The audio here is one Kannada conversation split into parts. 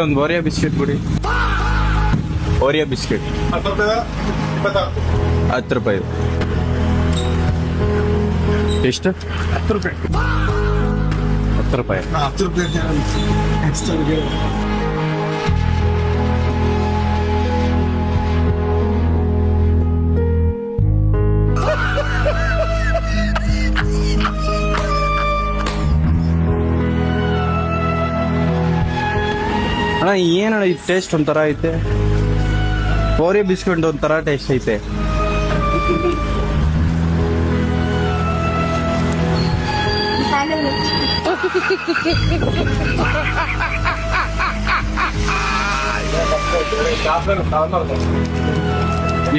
ಒಂದು ಓರಿಯೋ ಬಿಸ್ಕೆಟ್ ಕೊಡಿ. ಓರಿಯೋ ಬಿಸ್ಕೆಟ್ 10 ರೂಪಾಯಿ. ಎಷ್ಟು? 10 ರೂಪಾಯಿ. 10 ರೂಪಾಯಿ. 10 ರೂಪಾಯಿ. ಅಣ್ಣ ಏನಣ್ಣ ಇದು ಟೇಸ್ಟ್ ಒಂಥರ ಐತೆ. ಓರಿಯೋ ಬಿಸ್ಕೆಟ್ ಒಂಥರ ಟೇಸ್ಟ್ ಐತೆ.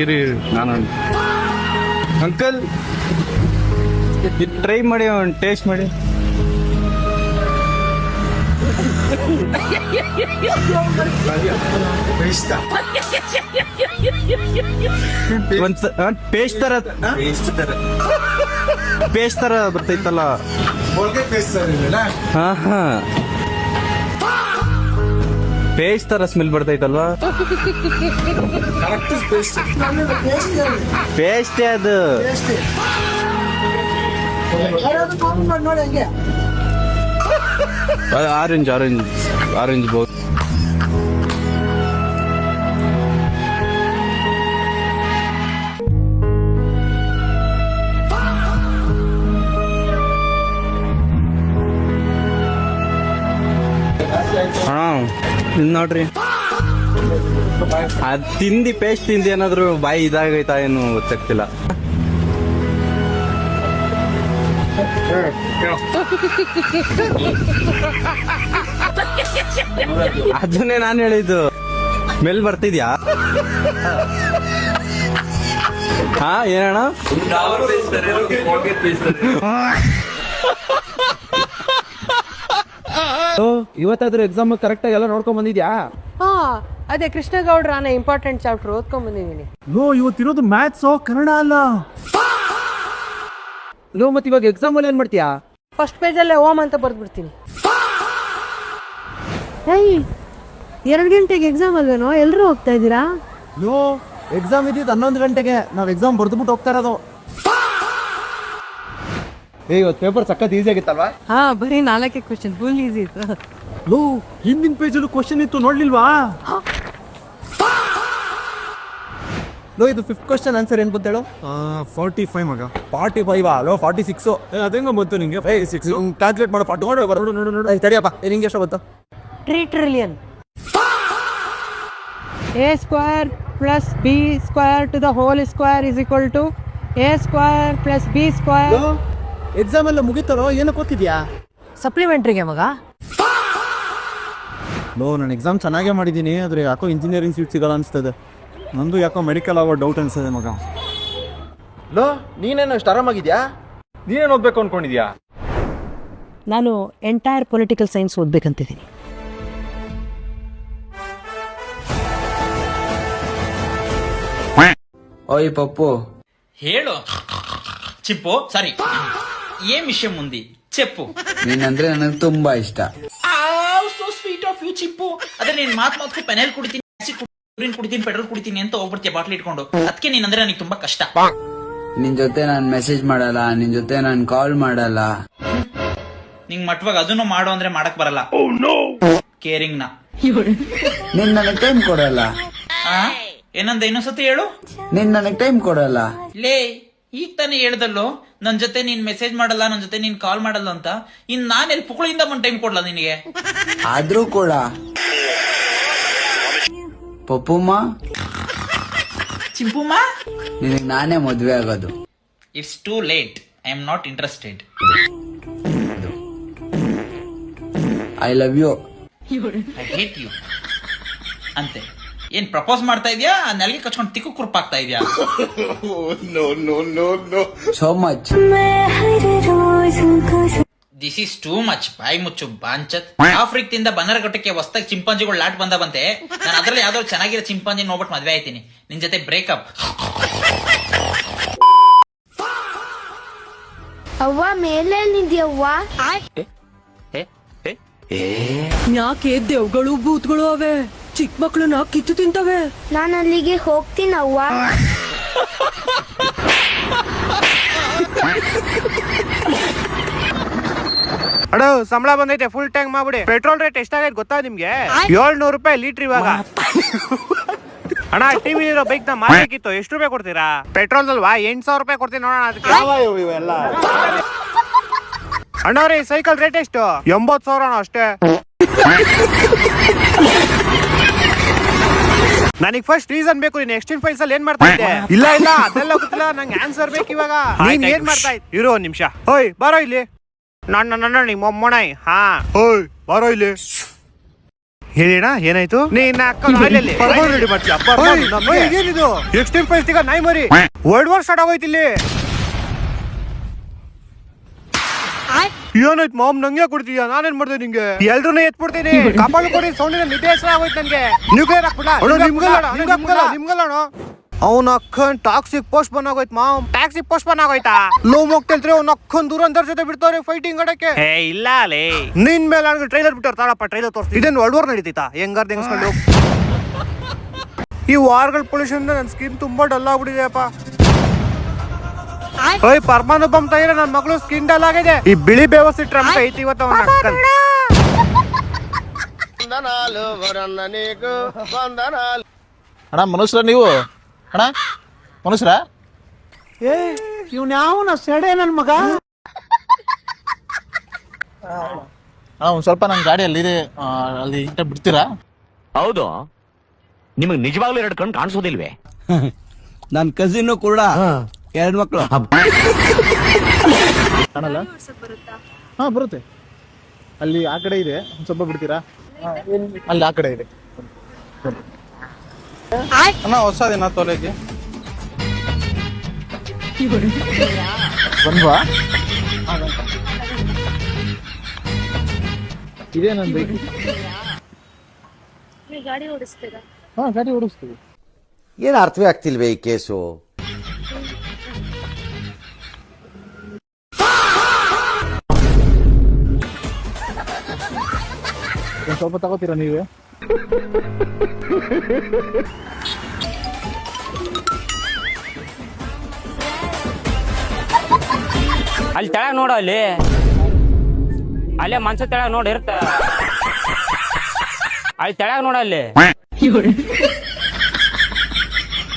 ಇರಿ ನಾನು ಅಂಕಲ್ ಇದು ಟ್ರೈ ಮಾಡಿ, ಒಂದು ಟೇಸ್ಟ್ ಮಾಡಿ. ಪೇಸ್ಟ್ ತರ ಬರ್ತೈತಲ್ಲ. ಹಾ ಹಾ, ಪೇಸ್ಟ್ ತರ ಸ್ಮೆಲ್ ಬರ್ತೈತಲ್ವಾ? ಪೇಸ್ಟ್ ಅದು. ಆರೆಂಜ್ ಆರೆಂಜ್ ಆರೆಂಜ್ ಬಹುದು. ನೋಡ್ರಿ, ಅದ್ ತಿಂದಿ ಪೇಸ್ಟ್ ತಿಂದಿ ಏನಾದ್ರು ಬಾಯಿ ಇದಾಗೈತಾ ಏನು ಗೊತ್ತಾಗ್ತಿಲ್ಲ. ಅದನ್ನೇ ನಾನು ಹೇಳಿದ್ದು. ಸ್ಮೆಲ್ ಬರ್ತಿದ್ಯಾ? ಹಾ, ಏನಣ್ಣ? ಇವತ್ತಾದ್ರೂ ಎಕ್ಸಾಮ್ ಕರೆಕ್ಟ್ ಆಗಿ ಎಲ್ಲ ನೋಡ್ಕೊಂಡ್ ಬಂದಿದ್ಯಾ? ಹಾ, ಅದೇ ಕೃಷ್ಣಗೌಡ್ರ ಇಂಪಾರ್ಟೆಂಟ್ ಚಾಪ್ಟರ್ ಓದ್ಕೊಂಡ್ ಬಂದಿದ್ದೀನಿ. ಇವತ್ತಿರೋದು ಮ್ಯಾಥ್ಸ್, ಕನ್ನಡ ಅಲ್ಲ. ಮತ್ತೆ ಇವಾಗ ಎಕ್ಸಾಮ್ ಅಲ್ಲಿ ಏನ್ ಮಾಡ್ತೀಯಾ? ಫಸ್ಟ್ ಪೇಜಲ್ಲೇ ಓಮ್ ಅಂತ ಬರ್ದ್ಬಿಡ್ತೀನಿ. 2 ಗಂಟೆಗೆ ಎಕ್ಸಾಮ್ ಅಲ್ವೇನೋ, ಎಲ್ಲರೂ ಹೋಗ್ತಾ ಇದ್ದೀರಾ? ಎಕ್ಸಾಮ್ ಇದ್ದಿದ್ದು 11 ಗಂಟೆಗೆ. ನಾವ್ ಎಕ್ಸಾಮ್ ಬರ್ದ್ಬಿಟ್ಟು ಹೋಗ್ತಾ ಇರೋದು. ಇವತ್ತು ಪೇಪರ್ ಸಖತ್ ಈಸಿ ಆಗಿತ್ತಲ್ವಾ? ಹಾ, ಬರೀ 4 ಕ್ವೆಶ್ಚನ್, ಫುಲ್ ಈಸಿ ಇತ್ತು. ಹಿಂದಿನ ಪೇಜಲ್ಲೂ ಕ್ವಶನ್ ಇತ್ತು, ನೋಡ್ಲಿಲ್ವಾ? ಇದು 5th ಕ್ವಶನ್ ಆನ್ಸರ್ ಏನ್ ಗೊತ್ತೇಳು? 45 ಮಗ. 45 46. ಅದೇಂಗ ಬಂತು ನಿಂಗೆ? 6 ಕ್ಯಾಲ್ಕುಲೇಟ್ ಮಾಡೋ. ನೋಡು ತಡಿಯಪ್ಪ, ನಿಂಗೆ ಎಷ್ಟು ಬಂತು? 3 trillion. a square plus b square to the whole square is equal to a square plus b square. Exam ಎಲ್ಲ ಮುಗಿತಾರೋ ಏನಕ್ಕೆ ಓದ್ತಿದ್ಯಾ? ಸಪ್ಲಿಮೆಂಟ್ರಿಗೆ ಮಗ. ನಾನು ಎಕ್ಸಾಮ್ ಚೆನ್ನಾಗೇ ಮಾಡಿದ್ದೀನಿ, ಆದರೆ ಯಾಕೋ ಇಂಜಿನಿಯರಿಂಗ್ ಸೀಟ್ ಸಿಗಲ್ಲ ಅನಿಸ್ತದೆ. ನಂದು ಯಾಕೋ ಮೆಡಿಕಲ್ ಆಗೋ ಡೌಟ್ ಅನಿಸ್ತದೆ ಮಗ. ನೀನೇನು ಅಷ್ಟು ಆರಾಮಾಗಿದ್ಯಾ? ನೀನೇನು ಓದ್ಬೇಕು ಅನ್ಕೊಂಡಿದ್ಯಾ? ನಾನು ಎಂಟೈರ್ ಪೊಲಿಟಿಕಲ್ ಸೈನ್ಸ್ ಓದ್ಬೇಕಂತಿದ್ದೀನಿ. ಓಯ್ ಪಪ್ಪು, ಹೇಳು ಚಿಪ್ಪು. ಸರಿ, ಏನ್ ವಿಷಯ ಮುಂದಿ చెప్పు. ನೀನಂದ್ರೆ ನನಗೆ ತುಂಬಾ ಇಷ್ಟ. ಸೋ ಸ್ವೀಟ್ ಆಫ್ ಯು ಚಿಪ್ಪು. ಅದೇ ನೀನ್ ಮಾತು ಪೆನಲ್ ಕುಡಿತೀನಿ, ಕುಡಿತೀನಿ, ಪೆಟ್ರೋಲ್ ಕುಡಿತೀನಿ ಅಂತ ಹೋಗ್ಬಿಡ್ತೀಯ ಬಾಟ್ಲಿ ಇಟ್ಕೊಂಡು. ಅದಕ್ಕೆ ನೀನಂದ್ರೆ ನನಗೆ ತುಂಬಾ ಕಷ್ಟ. ನಿನ್ ಜೊತೆ ನಾನು ಮೆಸೇಜ್ ಮಾಡಲ್ಲ, ನಿನ್ ಜೊತೆ ನಾನು ಕಾಲ್ ಮಾಡಲ್ಲ. ನಿಂಗ್ ಮಟ್ವಾಗ ಅದನ್ನು ಮಾಡು ಅಂದ್ರೆ ಮಾಡಕ್ ಬರಲ್ಲ. ಕೇರಿಂಗ್ ನ ನೀನ್ ನನಗ್ ಟೈಮ್ ಕೊಡಲ್ಲ. ಏನಂದ ಇನ್ನೊಂದ್ಸತಿ ಹೇಳು. ನೀನ್ ನನಗ್ ಟೈಮ್ ಕೊಡಲ್ಲ. ಲೇ, ಈಗ ತಾನೇ ಹೇಳ್ದಲ್ಲೋ ನನ್ ಜೊತೆ ನೀನ್ ಮೆಸೇಜ್ ಮಾಡಲ್ಲ, ನನ್ ಜೊತೆ ನೀನ್ ಕಾಲ್ ಮಾಡಲ್ಲ ಅಂತ. ಇನ್ ನಾನೆಲ್ಲಿ ಪುಕ್ಕಳಿಂದ ಒಂದ್ ಟೈಮ್ ಕೊಡ್ಲಾ ನಿನಗೆ? ಆದ್ರೂ ಕೂಡ ಪಪ್ಪುಮ್ಮ, ಚಿಂಪುಮ್ಮ, ನಿನಗ್ ನಾನೇ ಮದ್ವೆ ಆಗೋದು. It's too late. I am not interested. I love you. I hate you ಅಂತೆ. ಏನ್ ಪ್ರಪೋಸ್ ಮಾಡ್ತಾ ಇದ್ಯಾ? ನೆಲಗೆ ಕಚ್ಕೊಂಡು ತಿಕ್ಕು ಕುರ್ಪಾಗ್ತಾ ಇದ್ಯಾ? So much. This is too much. ಬಾಯಿ ಮುಚ್ಚು ಬಾಂಚತ್. ಆಫ್ರಿಕದಿಂದ ಬನ್ನರಘಟ್ಟಕ್ಕೆ ಹೊಸದಾಗಿ ಚಿಂಪಾಂಜಿಗಳು ಲಾಟ್ ಬಂತೆ. ನಾನು ಅದ್ರಲ್ಲಿ ಯಾವ್ದಾದ್ರು ಚೆನ್ನಾಗಿರೋ ಚಿಂಪಾಂಜಿ ನೋಡ್ಬಿಟ್ಟು ಮದ್ವೆ ಆಯ್ತೀನಿ. ನಿನ್ ಜೊತೆ ಬ್ರೇಕಪ್. ಅವ್ವ ಮೇಲೆ ನಿಂದ್ಯವ್ವ. ಯಾಕೆ ದೆವ್ಗಳು ಭೂತಗಳು ಅವೆ ಚಿಕ್ಕ ಮಕ್ಳನ್ನ ಕಿತ್ತು ತಿಂತವೆ. ನಾನು ಅಲ್ಲಿಗೆ ಹೋಗ್ತೀನವ್ವ. ಅಣ್ಣ ಸಂಬಳ ಬಂದೈತೆ, ಫುಲ್ ಟ್ಯಾಂಕ್ ಮಾಡ್ಬಿಡಿ. ಪೆಟ್ರೋಲ್ ರೇಟ್ ಎಷ್ಟಾಗೈತೆ ಗೊತ್ತಾ ನಿಮ್ಗೆ? 700 ರೂಪಾಯಿ ಲೀಟರ್ ಇವಾಗ. ಅಣ್ಣ ಟಿವಿ ಇರೋ ಬೈಕ್ ನ ಮಾರಬೇಕಿತ್ತು, ಎಷ್ಟು ರೂಪಾಯಿ ಕೊಡ್ತೀರಾ? ಪೆಟ್ರೋಲ್ ಅಲ್ವಾ, 8,000 ರೂಪಾಯಿ ಕೊಡ್ತೀನಿ ನೋಡೋಣ ಅದಕ್ಕೆ. ಅಣ್ಣವ್ರಿ ಸೈಕಲ್ ರೇಟ್ ಎಷ್ಟು? 80,000 ಅಣ್ಣ ಅಷ್ಟೇ. ನನಗೆ ಫಸ್ಟ್ ರೀಸನ್ ಬೇಕು. ನೀನ್ ಎಕ್ಸ್ಟೆಂಡ್ ಫೈಲ್ಸ್ ಅಲ್ಲಿ ಏನ್ ಮಾಡ್ತಾ ಇದ್ದೆ? ಇಲ್ಲ ಅದೆಲ್ಲ ಗೊತ್ತಿಲ್ಲ, ನಂಗೆ ಆನ್ಸರ್ ಬೇಕು ಇವಾಗ. ನೀನ್ ಏನ್ ಮಾಡ್ತಾ ಇದ್ದೆ? ಇರೋ ಒಂದ್ ನಿಮಿಷ. ಓಯ್ ಬಾರೋ ಇಲ್ಲಿ. ನನ್ನ ನಿಮ್ಮ ಮೊಮ್ಮಣೈ. ಹಾ ಓಯ್ ಬಾರೋ ಇಲ್ಲಿ. ಹೇಳಿಣ ಏನಾಯ್ತು? ನೀನ್ ರೆಡಿ ಮಾಡ್ತೀಯ? ಏನಿದು ಎಕ್ಸ್ಟೆಂಡ್ ಫೈಲ್ಸ್ ಈಗ ನಾಯಿ ಮರಿ ವರ್ಲ್ಡ್ ವಾರ್ ಸ್ಟಾರ್ಟ್ ಆಗೋಯ್ತು ಇಲ್ಲಿ. ಏನಾಯ್ತು ಮಾಮ್? ನಂಗೆ ಕೊಡ್ತೀಯ? ನಾನೇನ್ ಮಾಡ್ದೆ ನಿಂಗೆ? ಎಲ್ರೂ ಎತ್ಬಿಡ್ತೀನಿ. ಕಪಾಳು ಕೊಡಿ, ಸೌಂಡಿನ ನಿದ್ದೆ ಹೆಸರು ಆಗೋಯ್ತು ನನ್ಗೆ. ನ್ಯೂಕ್ಲಿಯರ್ ಹಾಕ್ಬಿಡ. ನಿಮ್ಗಲ್ಲ ಅವ್ನ ಅಕ್ಕನ್ ಟಾಕ್ಸಿಕ್ ಪೋಸ್ಟ್ ಬನ್ ಆಗೋಯ್ತು ಮಾಮ್. ಟಾಕ್ಸಿಕ್ ಪೋಸ್ಟ್ ಬನ್ ಆಗೋಯ್ತಾ? ಲೋ ಹೋಗ್ತಿಲ್ರಿ ಅವ್ನ ಅಕ್ಕನ್ ದೂರಂದರ್ ಜೊತೆ ಬಿಡ್ತಾವ್ರೆ ಫೈಟಿಂಗ್ ಆಡಕ್ಕೆ. ಏ ಇಲ್ಲ ಲೇ, ನಿನ್ ಮೇಲೆ ನನಗೆ ಟ್ರೈಲರ್ ಬಿಟ್ಟಾರ. ತಾಳಪ್ಪ ಟ್ರೈಲರ್ ತೋರಿಸ್ತೀನಿ. ಇದೇನು ವರ್ಲ್ಡ್ ವಾರ್ ನಡೀತೈತಾ? ಹೆಂಗಾರ್ ಹೆಂಗಸ್ಕೊಂಡು ಈ ವಾರ್ಗಳ ಪೊಲ್ಯೂಷನ್ ನನ್ನ ಸ್ಕಿನ್ ತುಂಬಾ ಡಲ್ ಆಗ್ಬಿಟ್ಟಿದೆಯಪ್ಪ. ಓಯ್ ಪರಮಾಣು ಬಾಂಬ್ ತಯಾರ ನನ್ನ ಮಗಳು ಸ್ಕಿನ್ ಡಲ್ ಆಗಿದೆ. ಈ ಬಿಳಿ ಬೇವಸಿ ಟ್ರಂಪ್ ಐತಿ ಇವತ್ತು ಅವನ ಅಕ್ಕನ್. ಅಣ್ಣ ಮನುಷ್ಯರ ನೀವು? ಅಣ್ಣ ಮನುಷ್ಯರ? ಏ ಇವ್ನ ಯಾವನ ಸೆಡೆ ನನ್ ಮಗ. ಅಣ್ಣ ಒಂದ್ ಸ್ವಲ್ಪ ನನ್ ಗಾಡಿ ಅಲ್ಲಿದೆ, ಅಲ್ಲಿ ಇಂಟ ಬಿಡ್ತೀರಾ? ಹೌದು, ನಿಮಗ್ ನಿಜವಾಗ್ಲೂ 2 ಕಣ್ಣು ಕಾಣಿಸೋದಿಲ್ವೇ? ನನ್ ಕಸಿನ್ ಕೂಡ 2 ಮಕ್ಳು. ಕಾಣಲ್ಲ? ಹಾ ಬರುತ್ತೆ. ಅಲ್ಲಿ ಆ ಕಡೆ ಇದೆ, ಒಂದ್ ಸ್ವಲ್ಪ ಬಿಡ್ತೀರಾ? ಅಲ್ಲಿ ಆ ಕಡೆ ಇದೆ. ಅಣ್ಣ ಹೊಸದೇನ ತೋಲೆಗೆ ಬಂದ್ವಾ? ಇದೇ ನನ್ ಬೈಕ್. ಗಾಡಿ ಓಡಿಸ್ತೀರಾ? ಹಾ ಗಾಡಿ ಓಡಿಸ್ತೀವಿ. ಏನು ಅರ್ಥವೇ ಆಗ್ತಿಲ್ವೇ ಈ ಕೇಸು? ಒಂದ್ ಸ್ವಲ್ಪ ತಗೋತೀರಾ ನೀವೇ? ಅಲ್ಲಿ ತೆಳಗ್ ನೋಡು, ಅಲ್ಲೇ ಮನ್ಸ ತೆಳಗ್ ನೋಡಿ ಇರ್ತ. ಅಲ್ಲಿ ತೆಳಗ್ ನೋಡ, ಅಲ್ಲಿ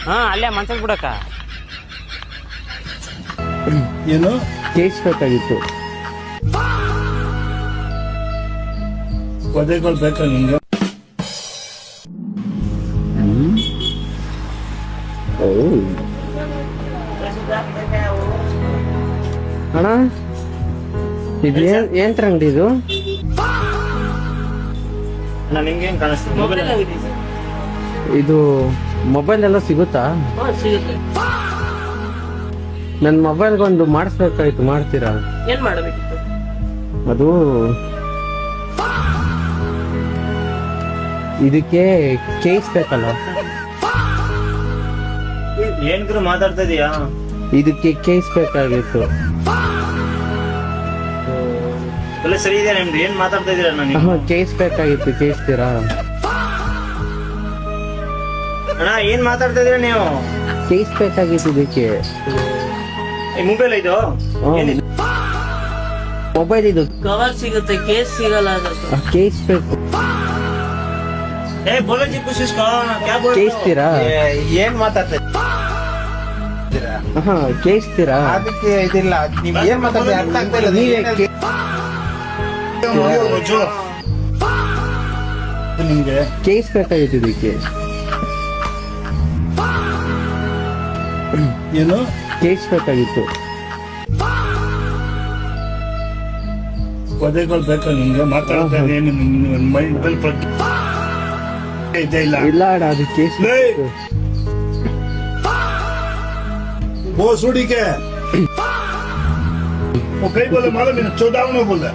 ಹಾ ಅಲ್ಲೇ ಮನ್ಸಕ್ ಬಿಡಕ್ಕ. ಏನು ಕೇಳಿಸ್ಬೇಕಾಗಿತ್ತು. ಪದೇಗಳು ಬೇಕಾ ನಿಂಗೆ? ಅಣ್ಣ ಇದು ಏನ್ ಅಂಗಡಿ ಇದು? ನಿಮ್ಗೇನ್ ಕಾಣಿಸ್ತೀವಿ? ಇದು ಮೊಬೈಲ್ ಎಲ್ಲ ಸಿಗುತ್ತಾ? ನನ್ ಮೊಬೈಲ್ಗೊಂದು ಮಾಡಿಸ್ಬೇಕಾಯ್ತು, ಮಾಡ್ತೀರಾ? ಏನ್ ಮಾಡಬೇಕಿತ್ತು? ಅದು ಇದಕ್ಕೆ ಕೇಸ್ ಬೇಕಲ್ಲ? ಏನ್ ಮಾತಾಡ್ತಾ ಇದೀಯಾ? ಇದಕ್ಕೆ ಕೇಸ್ ಬೇಕಾಗಿತ್ತು. ಎಲ್ಲ ಸರಿ ಇದೆ ನಿಮ್ದು. ಏನ್ ಮಾತಾಡ್ತಾ ಇದೀರಾ? ನಾನು ಕೇಸ್ ಬೇಕಾಗಿತ್ತು, ಕೇಸ್ತೀರಾ? ಅಣ್ಣ ಏನ್ ಮಾತಾಡ್ತಾ ಇದೀರಾ ನೀವು? ಕೇಸ್ ಬೇಕಾಗಿತ್ತು ಇದಕ್ಕೆ. ಮೊಬೈಲ್ ಇದು ಮೊಬೈಲ್ ಇದು ಕವರ್ ಸಿಗುತ್ತೆ, ಕೇಸ್ ಸಿಗಲ್ಲ. ಕೇಸ್ ಬೇಕು. ಕೇಸ್ತೀರಾ? ಏನ್ ಮಾತಾಡ್ತಾ ಹಾ ಕೇಸ್ತೀರಾ? ಅದಕ್ಕೆ ಇದಿಲ್ಲ. ನೀವ್ ಏನ್ ಮಾತಾಡ್ತಾ ಅರ್ಥ ಆಗ್ತಾ ಇಲ್ಲ. ನಿಮ್ಗೆ ಕೇಸ್ ಬೇಕಾಗಿತ್ತು ಇದಕ್ಕೆ. ಏನು ಕೇಸ್ ಬೇಕಾಗಿತ್ತು. ಪದೇಗಳು ಬೇಕಾ ನಿಮ್ಗೆ? ಮಾತಾಡ್ತಾ ಮೊಬೈಲ್ ಇಲ್ಲ ಅಣ್ಣ, ಅದು ಕೇಸ್ वो सुड़ी के वो कई बोले मालूम है 14 बोल रहा